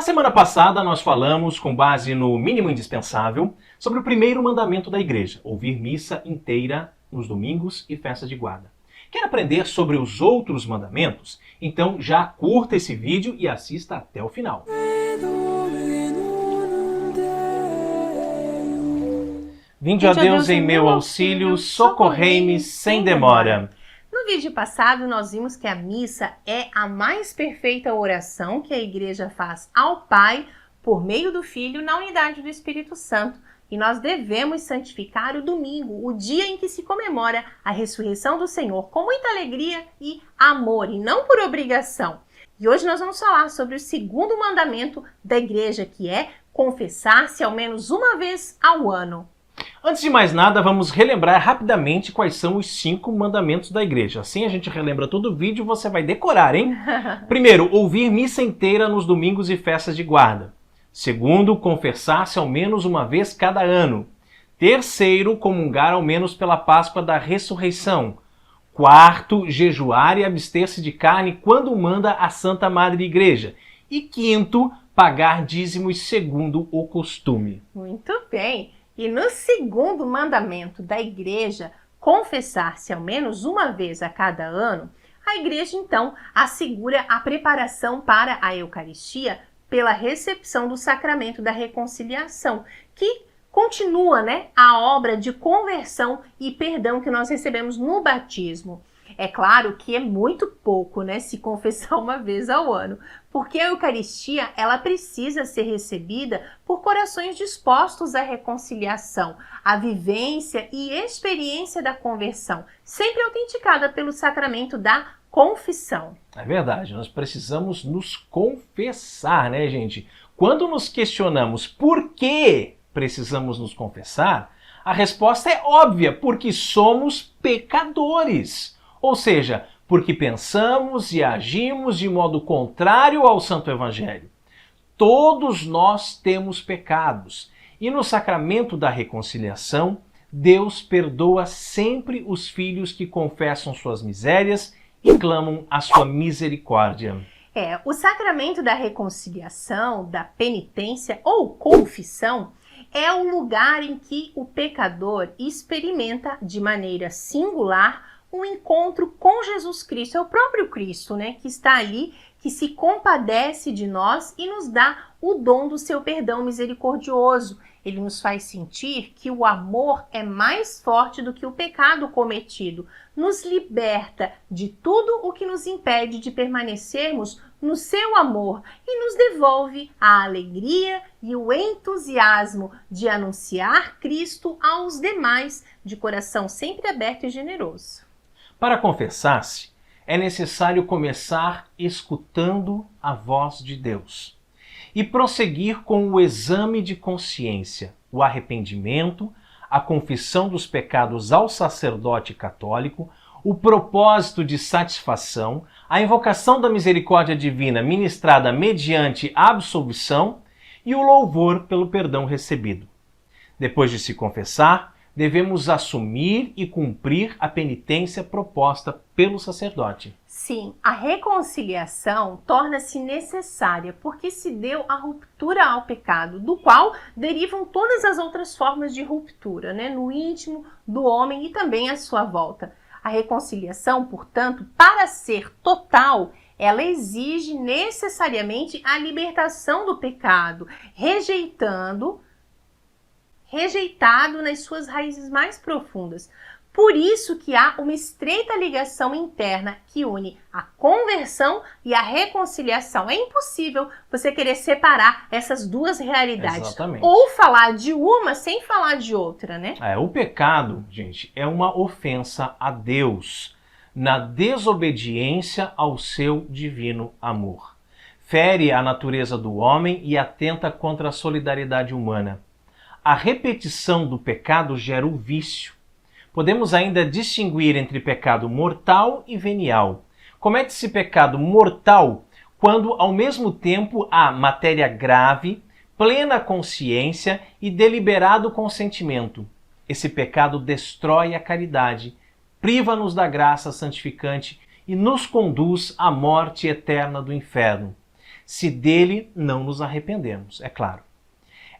semana passada nós falamos, com base no mínimo indispensável, sobre o primeiro mandamento da igreja, ouvir missa inteira nos domingos e festas de guarda. Quer aprender sobre os outros mandamentos? Então já curta esse vídeo e assista até o final. Vinde a Deus em meu auxílio, socorrei-me sem demora. No vídeo passado, nós vimos que a missa é a mais perfeita oração que a igreja faz ao Pai por meio do Filho na unidade do Espírito Santo. E nós devemos santificar o domingo, o dia em que se comemora a ressurreição do Senhor, com muita alegria e amor, e não por obrigação. E hoje nós vamos falar sobre o segundo mandamento da igreja, que é confessar-se ao menos uma vez ao ano. Antes de mais nada, vamos relembrar rapidamente quais são os 5 mandamentos da igreja. Assim a gente relembra todo o vídeo e você vai decorar, hein? Primeiro, ouvir missa inteira nos domingos e festas de guarda. Segundo, confessar-se ao menos uma vez cada ano. Terceiro, comungar ao menos pela Páscoa da Ressurreição. Quarto, jejuar e abster-se de carne quando manda a Santa Madre Igreja. E quinto, pagar dízimos segundo o costume. Muito bem! E no segundo mandamento da igreja, confessar-se ao menos uma vez a cada ano, a igreja então assegura a preparação para a Eucaristia pela recepção do sacramento da reconciliação, que continua, a obra de conversão e perdão que nós recebemos no batismo. É claro que é muito pouco, se confessar uma vez ao ano, porque a Eucaristia, ela precisa ser recebida por corações dispostos à reconciliação, à vivência e experiência da conversão, sempre autenticada pelo sacramento da confissão. É verdade, nós precisamos nos confessar, gente? Quando nos questionamos por que precisamos nos confessar, a resposta é óbvia, porque somos pecadores. Ou seja, porque pensamos e agimos de modo contrário ao Santo Evangelho. Todos nós temos pecados. E no sacramento da reconciliação, Deus perdoa sempre os filhos que confessam suas misérias e clamam a sua misericórdia. O sacramento da reconciliação, da penitência ou confissão, é o lugar em que o pecador experimenta de maneira singular um encontro com Jesus Cristo. É o próprio Cristo, que está ali, que se compadece de nós e nos dá o dom do seu perdão misericordioso. Ele nos faz sentir que o amor é mais forte do que o pecado cometido. Nos liberta de tudo o que nos impede de permanecermos no seu amor e nos devolve a alegria e o entusiasmo de anunciar Cristo aos demais, de coração sempre aberto e generoso. Para confessar-se, é necessário começar escutando a voz de Deus e prosseguir com o exame de consciência, o arrependimento, a confissão dos pecados ao sacerdote católico, o propósito de satisfação, a invocação da misericórdia divina ministrada mediante a absolvição e o louvor pelo perdão recebido. Depois de se confessar, devemos assumir e cumprir a penitência proposta pelo sacerdote. Sim, a reconciliação torna-se necessária porque se deu a ruptura ao pecado, do qual derivam todas as outras formas de ruptura, no íntimo do homem e também à sua volta. A reconciliação, portanto, para ser total, ela exige necessariamente a libertação do pecado, rejeitado nas suas raízes mais profundas. Por isso que há uma estreita ligação interna que une a conversão e a reconciliação. É impossível você querer separar essas duas realidades. Exatamente. Ou falar de uma sem falar de outra, O pecado, gente, é uma ofensa a Deus, na desobediência ao seu divino amor. Fere a natureza do homem e atenta contra a solidariedade humana. A repetição do pecado gera o vício. Podemos ainda distinguir entre pecado mortal e venial. Comete-se pecado mortal quando, ao mesmo tempo, há matéria grave, plena consciência e deliberado consentimento. Esse pecado destrói a caridade, priva-nos da graça santificante e nos conduz à morte eterna do inferno. se dele não nos arrependermos, é claro.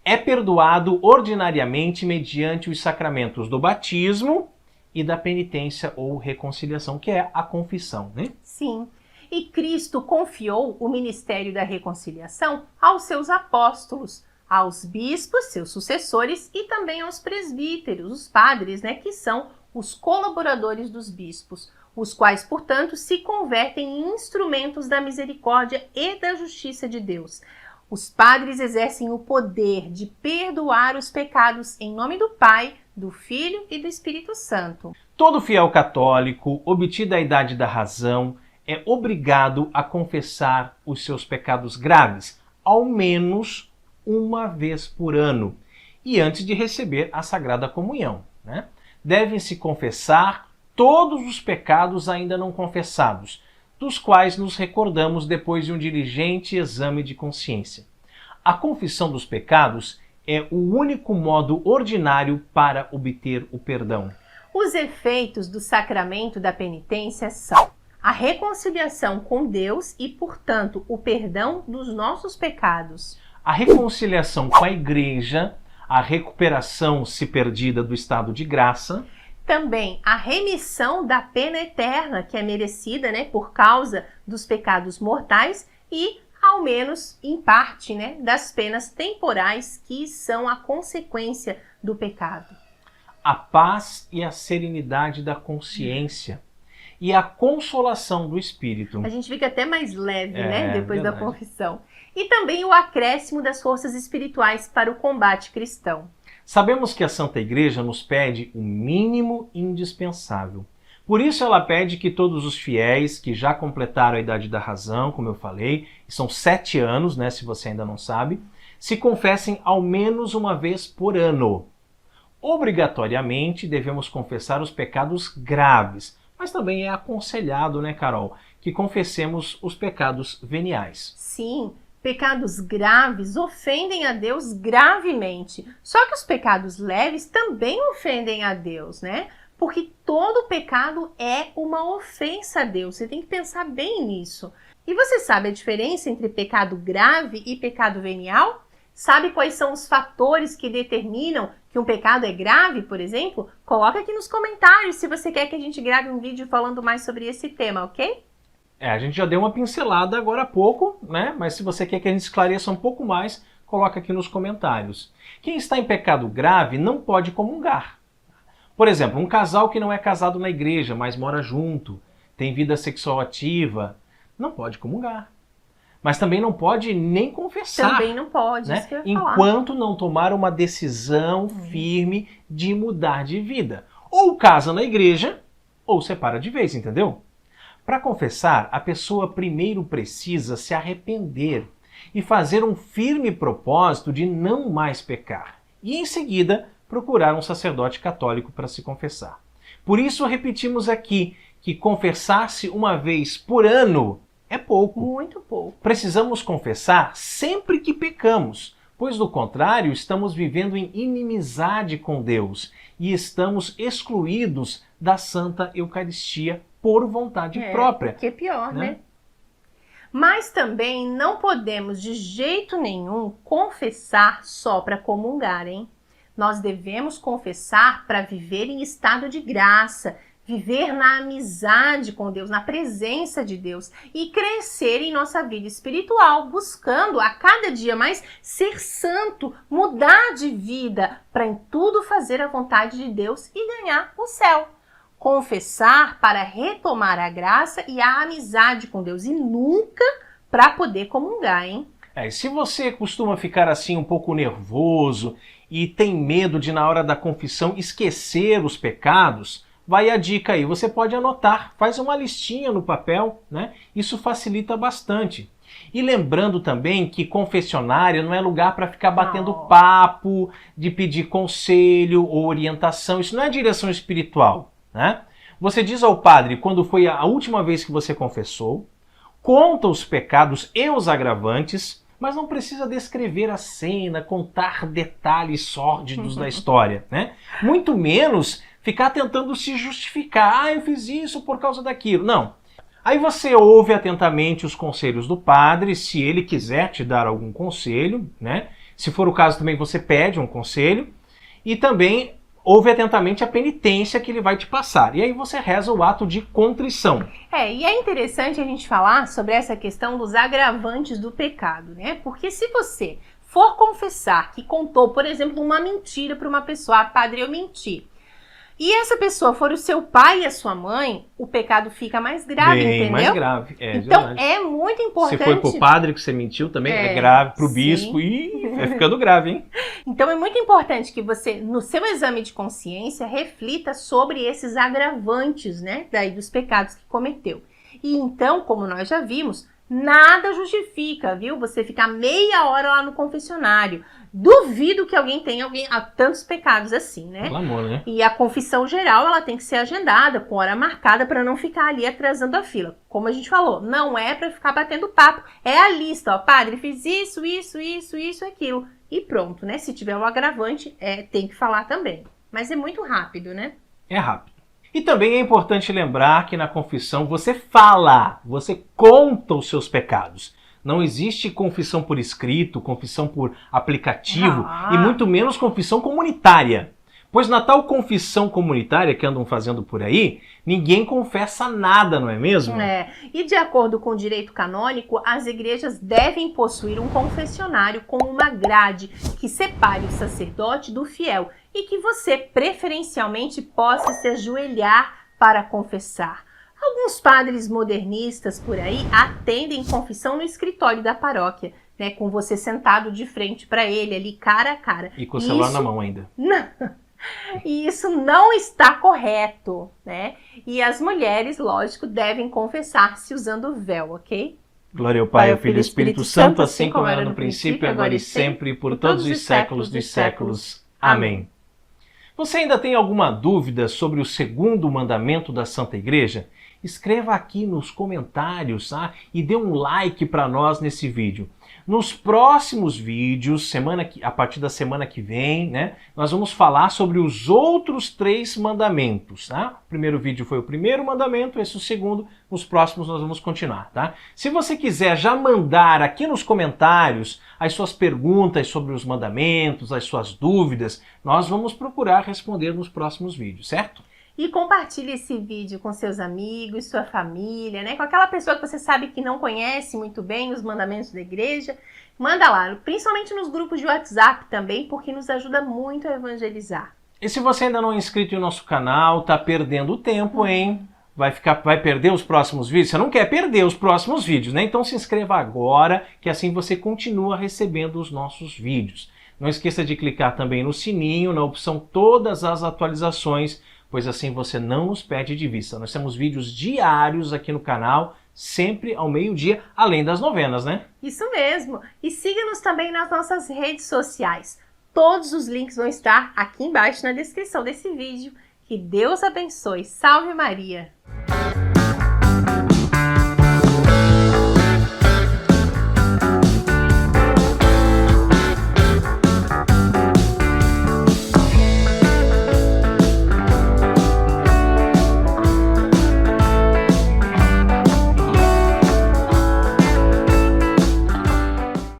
É perdoado ordinariamente mediante os sacramentos do batismo e da penitência ou reconciliação, que é a confissão, né? Sim. E Cristo confiou o ministério da reconciliação aos seus apóstolos, aos bispos, seus sucessores, e também aos presbíteros, os padres, né, que são os colaboradores dos bispos, os quais, portanto, se convertem em instrumentos da misericórdia e da justiça de Deus. Os padres exercem o poder de perdoar os pecados em nome do Pai, do Filho e do Espírito Santo. Todo fiel católico, obtida a idade da razão, é obrigado a confessar os seus pecados graves, ao menos uma vez por ano, e antes de receber a Sagrada Comunhão, né? Devem-se confessar todos os pecados ainda não confessados, dos quais nos recordamos depois de um diligente exame de consciência. A confissão dos pecados é o único modo ordinário para obter o perdão. Os efeitos do sacramento da penitência são a reconciliação com Deus e, portanto, o perdão dos nossos pecados. A reconciliação com a Igreja, a recuperação, se perdida, do estado de graça. Também a remissão da pena eterna, que é merecida, né, por causa dos pecados mortais e, ao menos em parte, né, das penas temporais que são a consequência do pecado. A paz e a serenidade da consciência. E a consolação do espírito. A gente fica até mais leve, né, depois verdade. da confissão. E também o acréscimo das forças espirituais para o combate cristão. Sabemos que a Santa Igreja nos pede o mínimo indispensável. Por isso ela pede que todos os fiéis que já completaram a idade da razão, como eu falei, e são 7 anos, né, se você ainda não sabe, se confessem ao menos uma vez por ano. Obrigatoriamente devemos confessar os pecados graves, mas também é aconselhado, né, Carol, que confessemos os pecados veniais. Sim, pecados graves ofendem a Deus gravemente. Só que os pecados leves também ofendem a Deus, né? Porque todo pecado é uma ofensa a Deus. Você tem que pensar bem nisso. E você sabe a diferença entre pecado grave e pecado venial? Sabe quais são os fatores que determinam que um pecado é grave, por exemplo? Coloca aqui nos comentários se você quer que a gente grave um vídeo falando mais sobre esse tema, ok? A gente já deu uma pincelada agora há pouco, né? Mas se você quer que a gente esclareça um pouco mais, coloca aqui nos comentários. Quem está em pecado grave não pode comungar. Por exemplo, um casal que não é casado na igreja, mas mora junto, tem vida sexual ativa, não pode comungar. Mas também não pode nem confessar. Também não pode, né? isso que eu ia falar. Enquanto não tomar uma decisão firme de mudar de vida. Ou casa na igreja, ou separa de vez, entendeu? Para confessar, a pessoa primeiro precisa se arrepender e fazer um firme propósito de não mais pecar. E em seguida, procurar um sacerdote católico para se confessar. Por isso, repetimos aqui que confessar-se uma vez por ano é pouco. Muito pouco. Precisamos confessar sempre que pecamos, pois do contrário estamos vivendo em inimizade com Deus e estamos excluídos da Santa Eucaristia por vontade própria. Que é pior, né? Mas também não podemos de jeito nenhum confessar só para comungar, hein? Nós devemos confessar para viver em estado de graça, viver na amizade com Deus, na presença de Deus e crescer em nossa vida espiritual, buscando a cada dia mais ser santo, mudar de vida, para em tudo fazer a vontade de Deus e ganhar o céu. Confessar para retomar a graça e a amizade com Deus e nunca para poder comungar, hein? E se você costuma ficar assim um pouco nervoso e tem medo de na hora da confissão esquecer os pecados, vai a dica aí, você pode anotar, faz uma listinha no papel, né? Isso facilita bastante. E lembrando também que confessionário não é lugar para ficar batendo papo, de pedir conselho ou orientação, isso não é direção espiritual, né? Você diz ao padre quando foi a última vez que você confessou, conta os pecados e os agravantes, mas não precisa descrever a cena, contar detalhes sórdidos da história, né? Muito menos ficar tentando se justificar. Eu fiz isso por causa daquilo. Não. Aí você ouve atentamente os conselhos do padre, se ele quiser te dar algum conselho, né? Se for o caso também você pede um conselho e também ouve atentamente a penitência que ele vai te passar. E aí você reza o ato de contrição. E é interessante a gente falar sobre essa questão dos agravantes do pecado, né? Porque se você for confessar que contou, por exemplo, uma mentira para uma pessoa, padre, eu menti, e essa pessoa for o seu pai e a sua mãe, o pecado fica mais grave, entendeu? Mais grave, então, verdade. é muito importante... Se foi pro padre que você mentiu, também é grave, pro bispo, e é ficando grave, hein? Então, é muito importante que você, no seu exame de consciência, reflita sobre esses agravantes, né, daí dos pecados que cometeu. E então, como nós já vimos, nada justifica, viu? Você ficar meia hora lá no confessionário. Duvido que alguém tenha tantos pecados assim, né? Pelo amor, né? E a confissão geral, ela tem que ser agendada, com hora marcada, para não ficar ali atrasando a fila. Como a gente falou, não é para ficar batendo papo. É a lista, ó, padre, fiz isso, aquilo. E pronto, né? Se tiver um agravante, tem que falar também. Mas é muito rápido, né? É rápido. E também é importante lembrar que na confissão você fala, você conta os seus pecados. Não existe confissão por escrito, confissão por aplicativo e muito menos confissão comunitária. Pois na tal confissão comunitária que andam fazendo por aí, ninguém confessa nada, não é mesmo? E de acordo com o direito canônico, as igrejas devem possuir um confessionário com uma grade que separe o sacerdote do fiel e que você preferencialmente possa se ajoelhar para confessar. Alguns padres modernistas por aí atendem confissão no escritório da paróquia, né, com você sentado de frente para ele, ali cara a cara. E com o celular na mão ainda. Não. E isso não está correto, né? E as mulheres, lógico, devem confessar-se usando véu, ok? Glória ao Pai, ao Filho e ao Espírito Santo, assim como era no princípio, agora e sempre, por todos os séculos dos séculos. Amém. Você ainda tem alguma dúvida sobre o segundo mandamento da Santa Igreja? Escreva aqui nos comentários, tá? E dê um like para nós nesse vídeo. Nos próximos vídeos, a partir da semana que vem, né, nós vamos falar sobre os outros 3 mandamentos, tá? O primeiro vídeo foi o primeiro mandamento, esse o segundo, nos próximos nós vamos continuar, tá? Se você quiser já mandar aqui nos comentários as suas perguntas sobre os mandamentos, as suas dúvidas, nós vamos procurar responder nos próximos vídeos, certo? E compartilhe esse vídeo com seus amigos, sua família, né? Com aquela pessoa que você sabe que não conhece muito bem os mandamentos da igreja. Manda lá, principalmente nos grupos de WhatsApp também, porque nos ajuda muito a evangelizar. E se você ainda não é inscrito no nosso canal, tá perdendo tempo, hein? Vai perder os próximos vídeos? Você não quer perder os próximos vídeos, né? Então se inscreva agora, que assim você continua recebendo os nossos vídeos. Não esqueça de clicar também no sininho, na opção todas as atualizações, pois assim você não nos perde de vista. Nós temos vídeos diários aqui no canal, sempre ao meio-dia, além das novenas, né? Isso mesmo! E siga-nos também nas nossas redes sociais. Todos os links vão estar aqui embaixo na descrição desse vídeo. Que Deus abençoe. Salve Maria!